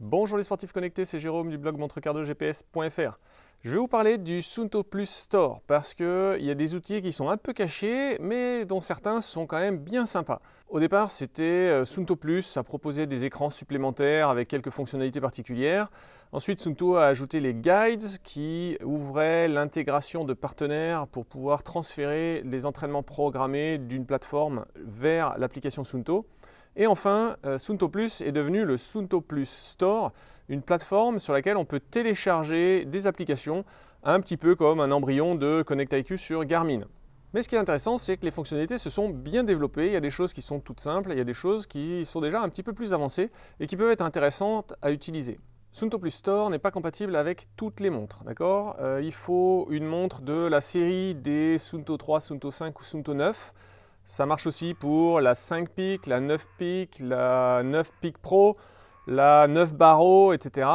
Bonjour les sportifs connectés, c'est Jérôme du blog montrecardogps.fr. Je vais vous parler du Suunto Plus Store parce qu'il y a des outils qui sont un peu cachés mais dont certains sont quand même bien sympas. Au départ c'était Suunto Plus, ça proposait des écrans supplémentaires avec quelques fonctionnalités particulières. Ensuite Suunto a ajouté les guides qui ouvraient l'intégration de partenaires pour pouvoir transférer les entraînements programmés d'une plateforme vers l'application Suunto. Et enfin, Suunto Plus est devenu le Suunto Plus Store, une plateforme sur laquelle on peut télécharger des applications, un petit peu comme un embryon de Connect IQ sur Garmin. Mais ce qui est intéressant, c'est que les fonctionnalités se sont bien développées. Il y a des choses qui sont toutes simples, il y a des choses qui sont déjà un petit peu plus avancées et qui peuvent être intéressantes à utiliser. Suunto Plus Store n'est pas compatible avec toutes les montres, d'accord ? Il faut une montre de la série des Suunto 3, Suunto 5 ou Suunto 9. Ça marche aussi pour la 5 Peak, la 9 Peak, la 9 Peak Pro, la 9 Barreau, etc.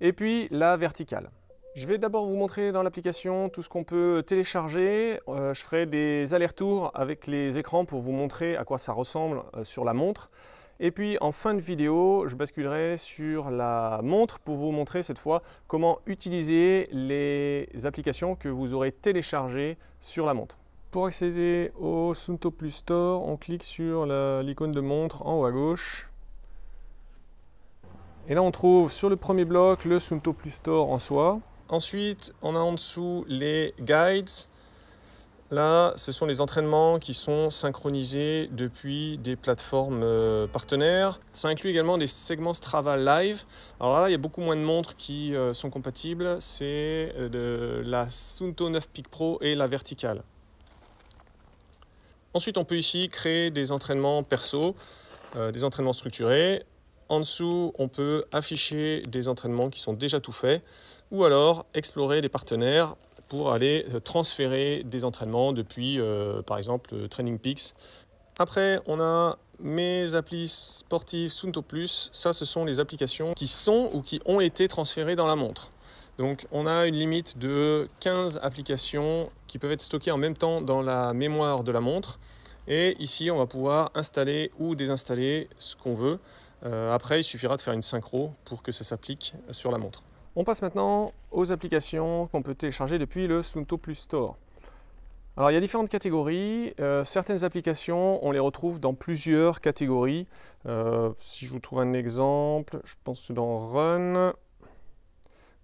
Et puis la verticale. Je vais d'abord vous montrer dans l'application tout ce qu'on peut télécharger. Je ferai des allers-retours avec les écrans pour vous montrer à quoi ça ressemble sur la montre. Et puis en fin de vidéo, je basculerai sur la montre pour vous montrer cette fois comment utiliser les applications que vous aurez téléchargées sur la montre. Pour accéder au Suunto Plus Store, on clique sur l'icône de montre en haut à gauche. Et là, on trouve sur le premier bloc le Suunto Plus Store en soi. Ensuite, on a en dessous les guides. Là, ce sont les entraînements qui sont synchronisés depuis des plateformes partenaires. Ça inclut également des segments Strava Live. Alors là, il y a beaucoup moins de montres qui sont compatibles. C'est la Suunto 9 Peak Pro et la verticale. Ensuite, on peut ici créer des entraînements perso, des entraînements structurés. En dessous, on peut afficher des entraînements qui sont déjà tout faits ou alors explorer les partenaires pour aller transférer des entraînements depuis, par exemple, Training Peaks. Après, on a mes applis sportives Suunto Plus. Ça, ce sont les applications qui sont ou qui ont été transférées dans la montre. Donc on a une limite de 15 applications qui peuvent être stockées en même temps dans la mémoire de la montre. Et ici, on va pouvoir installer ou désinstaller ce qu'on veut. Après, il suffira de faire une synchro pour que ça s'applique sur la montre. On passe maintenant aux applications qu'on peut télécharger depuis le Suunto Plus Store. Alors il y a différentes catégories. Certaines applications, on les retrouve dans plusieurs catégories. Si je vous trouve un exemple, je pense que dans Run.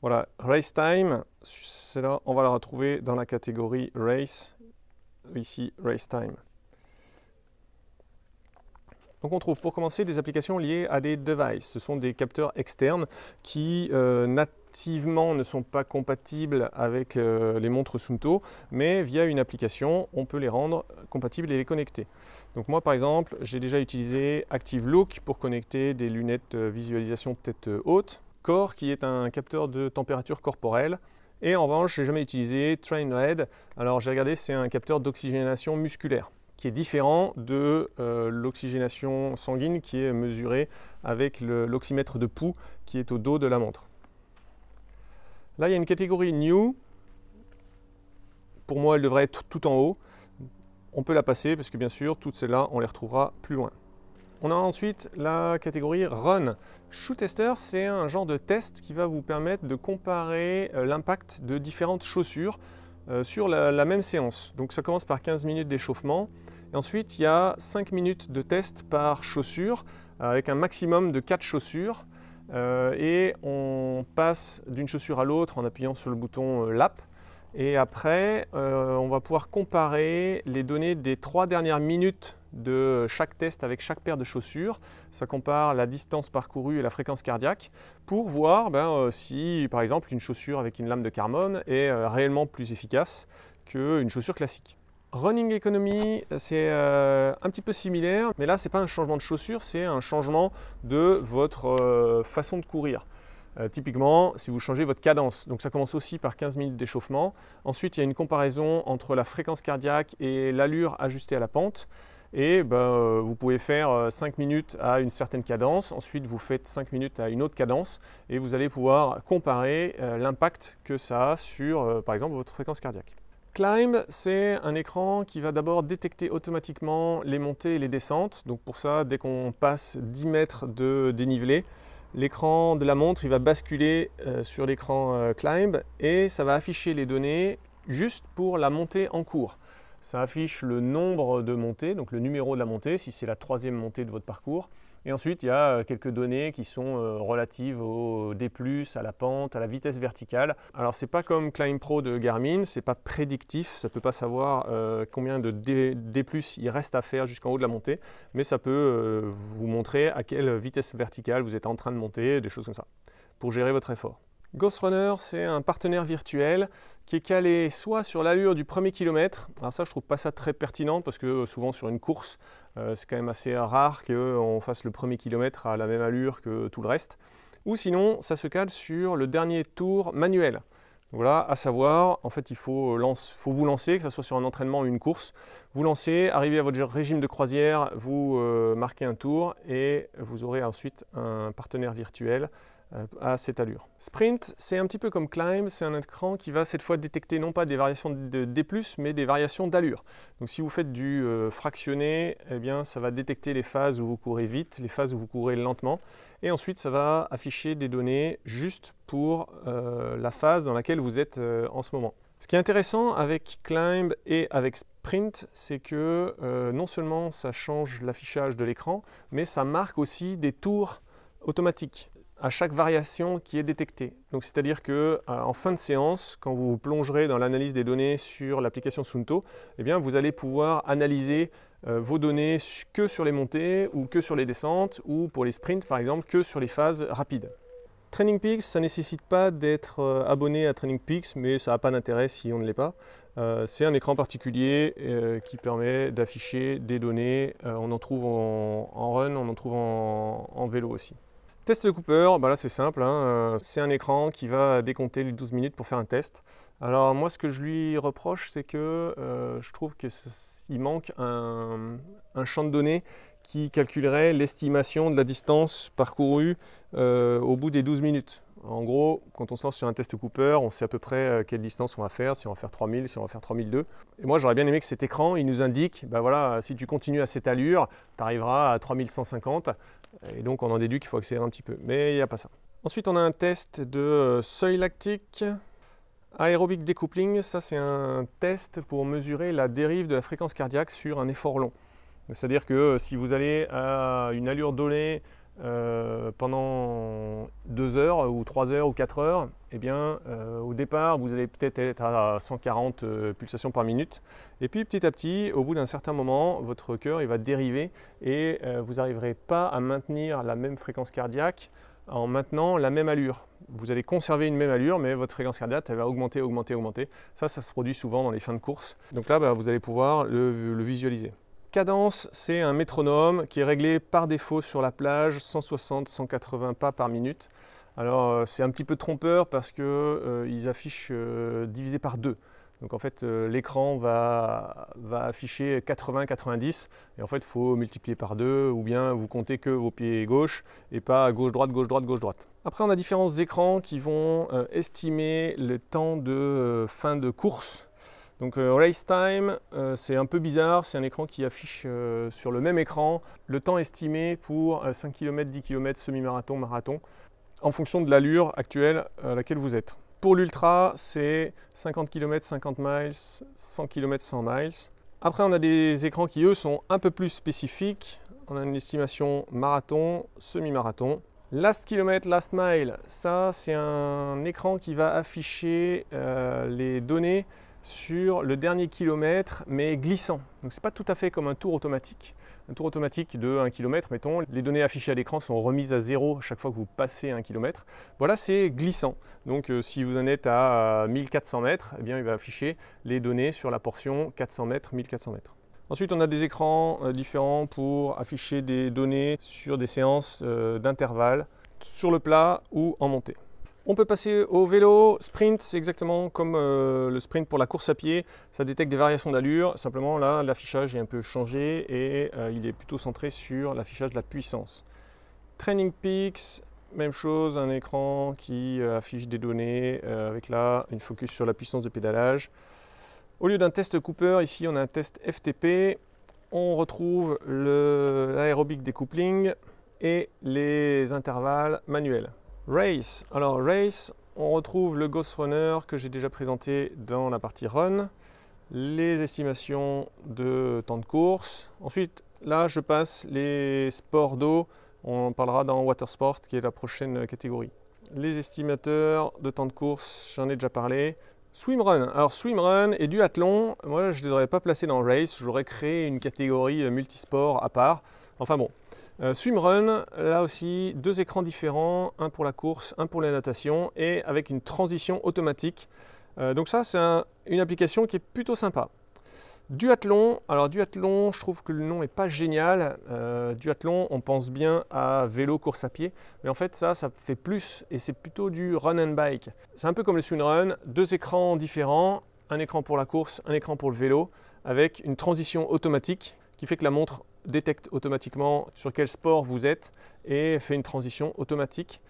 Voilà, Race Time, celle-là, on va la retrouver dans la catégorie Race, ici Race Time. Donc on trouve pour commencer des applications liées à des devices. Ce sont des capteurs externes qui nativement ne sont pas compatibles avec les montres Suunto, mais via une application, on peut les rendre compatibles et les connecter. Donc moi par exemple, j'ai déjà utilisé Active Look pour connecter des lunettes visualisation tête haute. Core qui est un capteur de température corporelle. Et en revanche, je n'ai jamais utilisé Train Red. Alors j'ai regardé, c'est un capteur d'oxygénation musculaire qui est différent de l'oxygénation sanguine qui est mesurée avec l'oxymètre de pouls qui est au dos de la montre. Là, il y a une catégorie New. Pour moi, elle devrait être tout en haut. On peut la passer parce que bien sûr, toutes celles-là, on les retrouvera plus loin. On a ensuite la catégorie Run. Shoe Tester, c'est un genre de test qui va vous permettre de comparer l'impact de différentes chaussures sur la même séance. Donc ça commence par 15 minutes d'échauffement. Et ensuite, il y a 5 minutes de test par chaussure avec un maximum de 4 chaussures. Et on passe d'une chaussure à l'autre en appuyant sur le bouton Lap. Et après, on va pouvoir comparer les données des 3 dernières minutes de chaque test avec chaque paire de chaussures. Ça compare la distance parcourue et la fréquence cardiaque pour voir si, par exemple, une chaussure avec une lame de carbone est réellement plus efficace qu'une chaussure classique. Running Economy, c'est un petit peu similaire, mais là, ce n'est pas un changement de chaussure, c'est un changement de votre façon de courir. Typiquement, si vous changez votre cadence, donc ça commence aussi par 15 minutes d'échauffement. Ensuite, il y a une comparaison entre la fréquence cardiaque et l'allure ajustée à la pente. Et vous pouvez faire 5 minutes à une certaine cadence, ensuite vous faites 5 minutes à une autre cadence et vous allez pouvoir comparer l'impact que ça a sur, par exemple, votre fréquence cardiaque. Climb, c'est un écran qui va d'abord détecter automatiquement les montées et les descentes. Donc pour ça, dès qu'on passe 10 mètres de dénivelé, l'écran de la montre il va basculer sur l'écran Climb et ça va afficher les données juste pour la montée en cours. Ça affiche le nombre de montées, donc le numéro de la montée, si c'est la 3e montée de votre parcours. Et ensuite, il y a quelques données qui sont relatives au D+, à la pente, à la vitesse verticale. Alors, ce n'est pas comme Climb Pro de Garmin, ce n'est pas prédictif, ça ne peut pas savoir combien de D+ il reste à faire jusqu'en haut de la montée, mais ça peut vous montrer à quelle vitesse verticale vous êtes en train de monter, des choses comme ça, pour gérer votre effort. Ghost Runner, c'est un partenaire virtuel qui est calé soit sur l'allure du premier kilomètre. Alors ça, je trouve pas ça très pertinent parce que souvent sur une course, c'est quand même assez rare qu'on fasse le premier kilomètre à la même allure que tout le reste. Ou sinon, ça se cale sur le dernier tour manuel. Voilà, à savoir, en fait, il faut vous lancer, que ce soit sur un entraînement ou une course. Vous lancez, arrivez à votre régime de croisière, vous marquez un tour et vous aurez ensuite un partenaire virtuel à cette allure. Sprint, c'est un petit peu comme Climb, c'est un écran qui va cette fois détecter non pas des variations de D+, mais des variations d'allure. Donc si vous faites du fractionné, eh bien, ça va détecter les phases où vous courez vite, les phases où vous courez lentement, et ensuite ça va afficher des données juste pour la phase dans laquelle vous êtes en ce moment. Ce qui est intéressant avec Climb et avec Sprint, c'est que non seulement ça change l'affichage de l'écran, mais ça marque aussi des tours automatiques à chaque variation qui est détectée. Donc c'est-à-dire que en fin de séance, quand vous plongerez dans l'analyse des données sur l'application Suunto, eh bien vous allez pouvoir analyser vos données que sur les montées ou que sur les descentes ou pour les sprints par exemple que sur les phases rapides. TrainingPeaks, ça ne nécessite pas d'être abonné à TrainingPeaks, mais ça n'a pas d'intérêt si on ne l'est pas. C'est un écran particulier qui permet d'afficher des données. On en trouve en run, on en trouve en vélo aussi. Test de Cooper, bah là c'est simple, hein, c'est un écran qui va décompter les 12 minutes pour faire un test. Alors moi ce que je lui reproche c'est que je trouve qu'il manque un champ de données qui calculerait l'estimation de la distance parcourue au bout des 12 minutes. En gros, quand on se lance sur un test Cooper, on sait à peu près quelle distance on va faire, si on va faire 3000, si on va faire 3002. Et moi, j'aurais bien aimé que cet écran, il nous indique, bah voilà, si tu continues à cette allure, tu arriveras à 3150. Et donc, on en déduit qu'il faut accélérer un petit peu. Mais il n'y a pas ça. Ensuite, on a un test de seuil lactique. Aérobic découpling, ça c'est un test pour mesurer la dérive de la fréquence cardiaque sur un effort long. C'est-à-dire que si vous allez à une allure donnée pendant 2 heures ou 3 heures ou 4 heures, eh bien, au départ, vous allez peut-être être à 140 pulsations par minute. Et puis petit à petit, au bout d'un certain moment, votre cœur il va dériver et vous n'arriverez pas à maintenir la même fréquence cardiaque en maintenant la même allure. Vous allez conserver une même allure, mais votre fréquence cardiaque elle va augmenter, augmenter, augmenter. Ça se produit souvent dans les fins de course. Donc là, vous allez pouvoir le visualiser. Cadence, c'est un métronome qui est réglé par défaut sur la plage, 160-180 pas par minute. Alors c'est un petit peu trompeur parce qu'ils affichent divisé par 2. Donc en fait l'écran va afficher 80-90 et en fait il faut multiplier par 2 ou bien vous comptez que vos pieds gauche et pas gauche-droite, gauche-droite, gauche-droite. Après on a différents écrans qui vont estimer le temps de fin de course. Donc Race Time, c'est un peu bizarre, c'est un écran qui affiche sur le même écran le temps estimé pour 5 km, 10 km, semi-marathon, marathon, en fonction de l'allure actuelle à laquelle vous êtes. Pour l'ultra, c'est 50 km, 50 miles, 100 km, 100 miles. Après, on a des écrans qui, eux, sont un peu plus spécifiques. On a une estimation marathon, semi-marathon. Last kilomètre, last mile, ça, c'est un écran qui va afficher les données sur le dernier kilomètre, mais glissant. Donc c'est pas tout à fait comme un tour automatique. Un tour automatique de 1 km, mettons, les données affichées à l'écran sont remises à 0 chaque fois que vous passez 1 km. Voilà, c'est glissant. Donc si vous en êtes à 1400 mètres, eh bien, il va afficher les données sur la portion 400 mètres, 1400 mètres. Ensuite, on a des écrans différents pour afficher des données sur des séances d'intervalle, sur le plat ou en montée. On peut passer au vélo. Sprint, c'est exactement comme le sprint pour la course à pied. Ça détecte des variations d'allure. Simplement, là, l'affichage est un peu changé et il est plutôt centré sur l'affichage de la puissance. TrainingPeaks, même chose, un écran qui affiche des données avec là une focus sur la puissance de pédalage. Au lieu d'un test Cooper, ici, on a un test FTP. On retrouve l'aérobic découpling. et les intervalles manuels. Race. Alors Race, on retrouve le Ghost Runner que j'ai déjà présenté dans la partie Run, les estimations de temps de course. Ensuite, là, je passe les sports d'eau. On en parlera dans Water Sport, qui est la prochaine catégorie. Les estimateurs de temps de course, j'en ai déjà parlé. Swimrun. Alors swimrun et duathlon, moi je ne les aurais pas placés dans race, j'aurais créé une catégorie multisport à part. Enfin bon. Swimrun, là aussi, 2 écrans différents, un pour la course, un pour la natation, et avec une transition automatique. Donc ça, c'est une application qui est plutôt sympa. Duathlon, alors duathlon, je trouve que le nom n'est pas génial. Duathlon, on pense bien à vélo, course à pied, mais en fait ça fait plus et c'est plutôt du run and bike. C'est un peu comme le swimrun, 2 écrans différents, un écran pour la course, un écran pour le vélo, avec une transition automatique qui fait que la montre détecte automatiquement sur quel sport vous êtes et fait une transition automatique.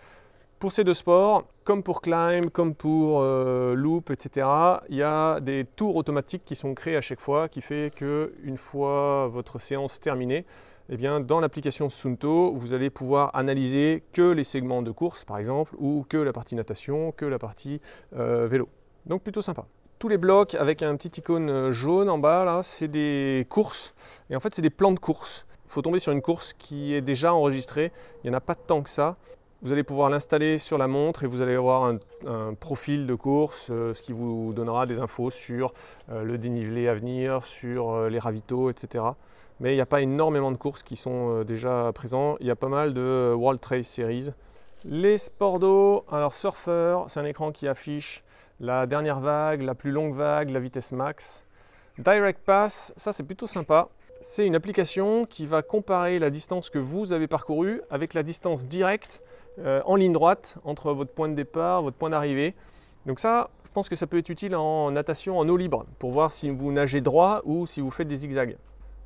Pour ces 2 sports, comme pour Climb, comme pour Loop, etc., il y a des tours automatiques qui sont créés à chaque fois, qui fait qu'une fois votre séance terminée, eh bien, dans l'application Suunto, vous allez pouvoir analyser que les segments de course, par exemple, ou que la partie natation, que la partie vélo. Donc plutôt sympa. Tous les blocs avec un petit icône jaune en bas, là, c'est des courses. Et en fait, c'est des plans de course. Il faut tomber sur une course qui est déjà enregistrée. Il n'y en a pas tant que ça. Vous allez pouvoir l'installer sur la montre et vous allez avoir un profil de course, ce qui vous donnera des infos sur le dénivelé à venir, sur les ravitaux, etc. Mais il n'y a pas énormément de courses qui sont déjà présents. Il y a pas mal de World Trace Series. Les sports d'eau, alors Surfer, c'est un écran qui affiche la dernière vague, la plus longue vague, la vitesse max. Direct Pass, ça c'est plutôt sympa. C'est une application qui va comparer la distance que vous avez parcourue avec la distance directe en ligne droite entre votre point de départ, votre point d'arrivée. Donc ça, je pense que ça peut être utile en natation en eau libre pour voir si vous nagez droit ou si vous faites des zigzags.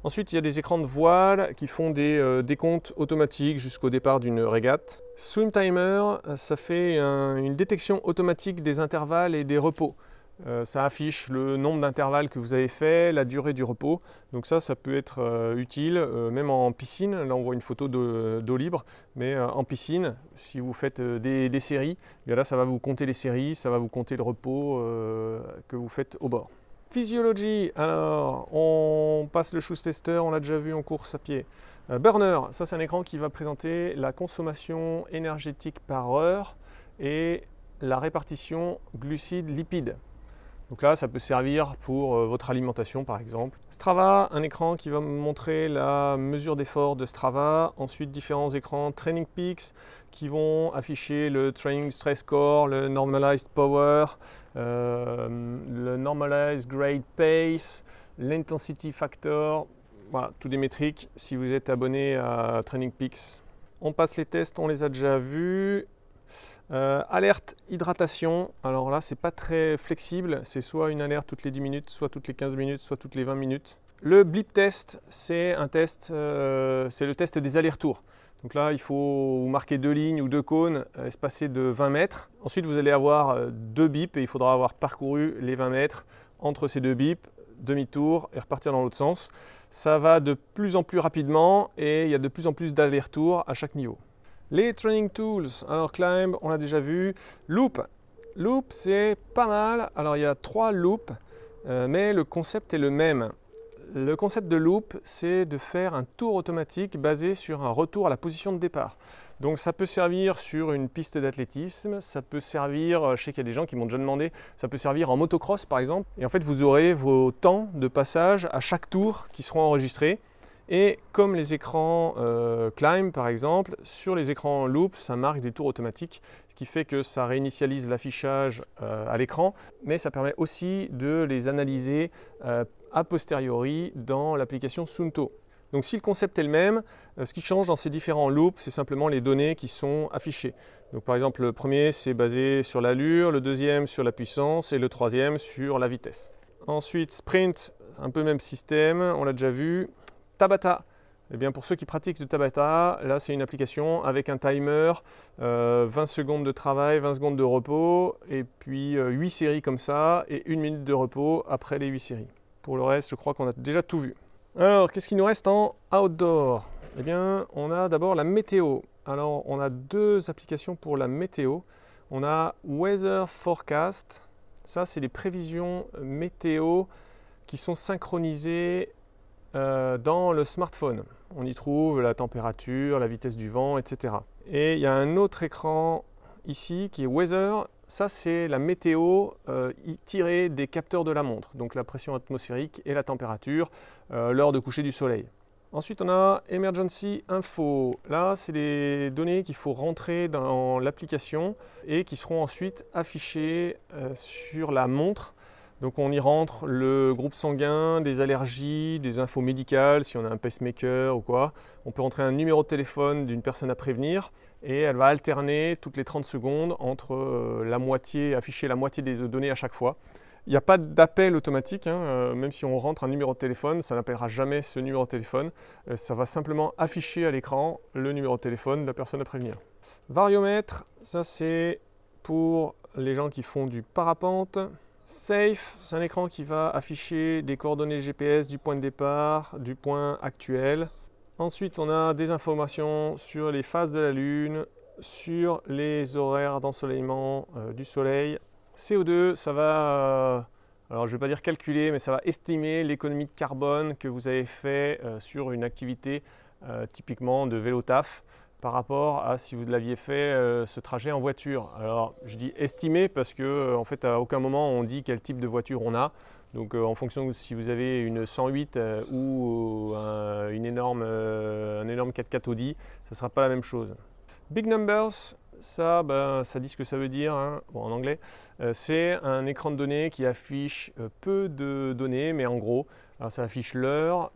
Ensuite, il y a des écrans de voile qui font des décomptes automatiques jusqu'au départ d'une régate. Swim Timer, ça fait une détection automatique des intervalles et des repos. Ça affiche le nombre d'intervalles que vous avez fait, la durée du repos. Donc ça peut être utile, même en piscine. Là, on voit une photo d'eau libre, mais en piscine, si vous faites des séries, bien là, ça va vous compter les séries, ça va vous compter le repos que vous faites au bord. Physiology, alors on passe le Shoes Tester, on l'a déjà vu en course à pied. Burner, ça c'est un écran qui va présenter la consommation énergétique par heure et la répartition glucides-lipides. Donc là, ça peut servir pour votre alimentation par exemple. Strava, un écran qui va me montrer la mesure d'effort de Strava. Ensuite, différents écrans Training Peaks qui vont afficher le Training Stress Score, le Normalized Power, le Normalized Grade Pace, l'Intensity Factor. Voilà, tous des métriques si vous êtes abonné à Training Peaks. On passe les tests, on les a déjà vus. Alerte hydratation, alors là c'est pas très flexible, c'est soit une alerte toutes les 10 minutes, soit toutes les 15 minutes, soit toutes les 20 minutes. Le blip test, c'est un test, c'est le test des allers-retours. Donc là il faut marquer 2 lignes ou 2 cônes espacés de 20 mètres. Ensuite vous allez avoir 2 bips et il faudra avoir parcouru les 20 mètres entre ces 2 bips, demi-tour et repartir dans l'autre sens. Ça va de plus en plus rapidement et il y a de plus en plus d'allers-retours à chaque niveau. Les training tools, alors Climb, on l'a déjà vu. Loop, c'est pas mal. Alors il y a 3 loops, mais le concept est le même. Le concept de loop, c'est de faire un tour automatique basé sur un retour à la position de départ. Donc ça peut servir sur une piste d'athlétisme, ça peut servir, je sais qu'il y a des gens qui m'ont déjà demandé, ça peut servir en motocross par exemple. Et en fait vous aurez vos temps de passage à chaque tour qui seront enregistrés. Et comme les écrans Climb par exemple, sur les écrans Loop, ça marque des tours automatiques, ce qui fait que ça réinitialise l'affichage à l'écran, mais ça permet aussi de les analyser a posteriori dans l'application Suunto. Donc si le concept est le même, ce qui change dans ces différents loops, c'est simplement les données qui sont affichées. Donc par exemple, le premier c'est basé sur l'allure, le deuxième sur la puissance et le troisième sur la vitesse. Ensuite, Sprint, un peu le même système, on l'a déjà vu. Tabata, eh bien pour ceux qui pratiquent le Tabata, là c'est une application avec un timer, 20 secondes de travail, 20 secondes de repos, et puis 8 séries comme ça, et 1 minute de repos après les 8 séries. Pour le reste, je crois qu'on a déjà tout vu. Alors, qu'est-ce qu'il nous reste en outdoor? Eh bien, on a d'abord la météo. Alors, on a deux applications pour la météo. On a Weather Forecast. Ça, c'est les prévisions météo qui sont synchronisées dans le smartphone. On y trouve la température, la vitesse du vent, etc. Et il y a un autre écran ici qui est Weather. Ça, c'est la météo tirée des capteurs de la montre. Donc la pression atmosphérique et la température, l'heure de coucher du soleil. Ensuite, on a Emergency Info. Là, c'est les données qu'il faut rentrer dans l'application et qui seront ensuite affichées sur la montre. Donc on y rentre le groupe sanguin, des allergies, des infos médicales, si on a un pacemaker ou quoi. On peut rentrer un numéro de téléphone d'une personne à prévenir et elle va alterner toutes les 30 secondes entre afficher la moitié des données à chaque fois. Il n'y a pas d'appel automatique, hein, même si on rentre un numéro de téléphone, ça n'appellera jamais ce numéro de téléphone. Ça va simplement afficher à l'écran le numéro de téléphone de la personne à prévenir. Variomètre, ça c'est pour les gens qui font du parapente. Safe, c'est un écran qui va afficher des coordonnées GPS du point de départ, du point actuel. Ensuite, on a des informations sur les phases de la Lune, sur les horaires d'ensoleillement du Soleil. CO2, ça va, alors je ne vais pas dire calculer, mais ça va estimer l'économie de carbone que vous avez fait sur une activité typiquement de vélo taf par rapport à si vous l'aviez fait ce trajet en voiture. Alors je dis estimer parce que en fait à aucun moment on dit quel type de voiture on a. Donc en fonction de si vous avez une 108 ou un énorme 4x4 Audi, ça ne sera pas la même chose. Big Numbers. Ça, ça dit ce que ça veut dire, hein. Bon, en anglais. C'est un écran de données qui affiche peu de données, mais en gros, alors ça affiche l'heure,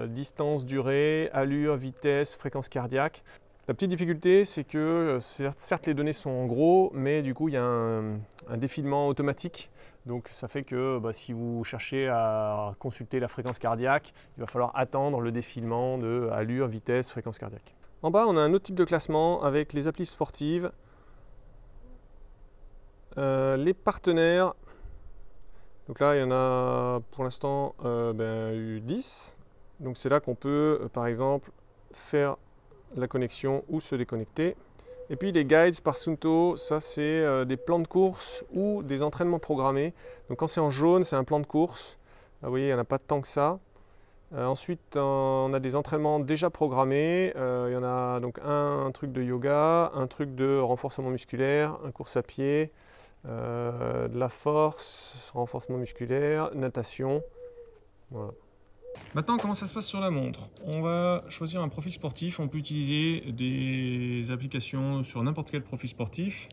distance, durée, allure, vitesse, fréquence cardiaque. La petite difficulté, c'est que certes les données sont en gros, mais du coup il y a un défilement automatique. Donc ça fait que si vous cherchez à consulter la fréquence cardiaque, il va falloir attendre le défilement de allure, vitesse, fréquence cardiaque. En bas, on a un autre type de classement avec les applis sportives, les partenaires. Donc là, il y en a pour l'instant eu 10. Donc c'est là qu'on peut, par exemple, faire la connexion ou se déconnecter. Et puis les guides par Suunto, ça c'est des plans de course ou des entraînements programmés. Donc quand c'est en jaune, c'est un plan de course. Là, vous voyez, il n'y en a pas tant que ça. Ensuite, on a des entraînements déjà programmés. Il y en a donc un truc de yoga, un truc de renforcement musculaire, un course à pied, de la force, renforcement musculaire, natation. Voilà. Maintenant, comment ça se passe sur la montre? On va choisir un profil sportif. On peut utiliser des applications sur n'importe quel profil sportif.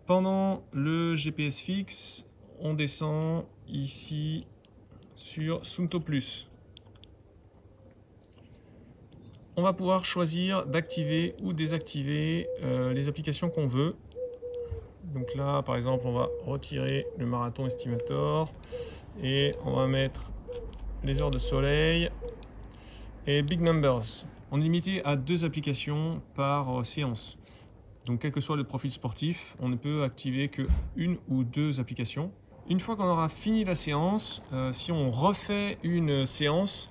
Pendant le GPS fixe, on descend ici sur Suunto Plus. On va pouvoir choisir d'activer ou désactiver les applications qu'on veut. Donc là, par exemple, on va retirer le marathon estimator et on va mettre les heures de soleil et Big Numbers. On est limité à 2 applications par séance. Donc quel que soit le profil sportif, on ne peut activer que 1 ou 2 applications. Une fois qu'on aura fini la séance, si on refait une séance,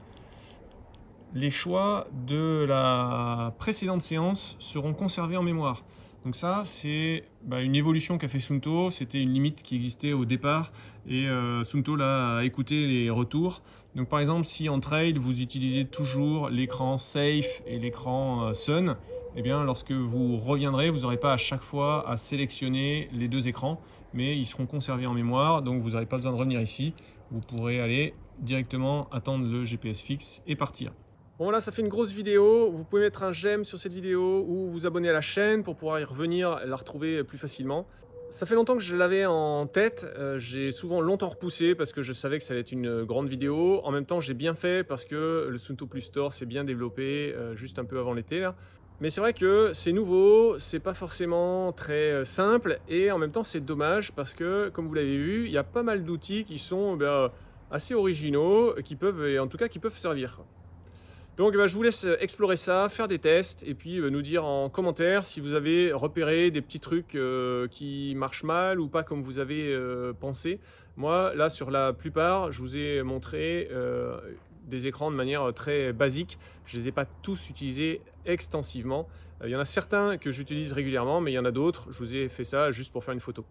les choix de la précédente séance seront conservés en mémoire. Donc ça, c'est une évolution qu'a fait Suunto. C'était une limite qui existait au départ et Suunto a écouté les retours. Donc par exemple, si en trail, vous utilisez toujours l'écran Safe et l'écran Sun, eh bien, lorsque vous reviendrez, vous n'aurez pas à chaque fois à sélectionner les 2 écrans, mais ils seront conservés en mémoire, donc vous n'aurez pas besoin de revenir ici. Vous pourrez aller directement attendre le GPS fixe et partir. Bon voilà, ça fait une grosse vidéo. Vous pouvez mettre un j'aime sur cette vidéo ou vous abonner à la chaîne pour pouvoir y revenir, la retrouver plus facilement. Ça fait longtemps que je l'avais en tête. J'ai souvent longtemps repoussé parce que je savais que ça allait être une grande vidéo. En même temps, j'ai bien fait parce que le Suunto Plus Store s'est bien développé juste un peu avant l'été là. Mais c'est vrai que c'est nouveau, c'est pas forcément très simple et en même temps c'est dommage parce que, comme vous l'avez vu, il y a pas mal d'outils qui sont assez originaux, qui peuvent servir. Donc je vous laisse explorer ça, faire des tests et puis nous dire en commentaire si vous avez repéré des petits trucs qui marchent mal ou pas comme vous avez pensé. Moi, là, sur la plupart, je vous ai montré des écrans de manière très basique. Je ne les ai pas tous utilisés extensivement. Il y en a certains que j'utilise régulièrement, mais il y en a d'autres, je vous ai fait ça juste pour faire une photo.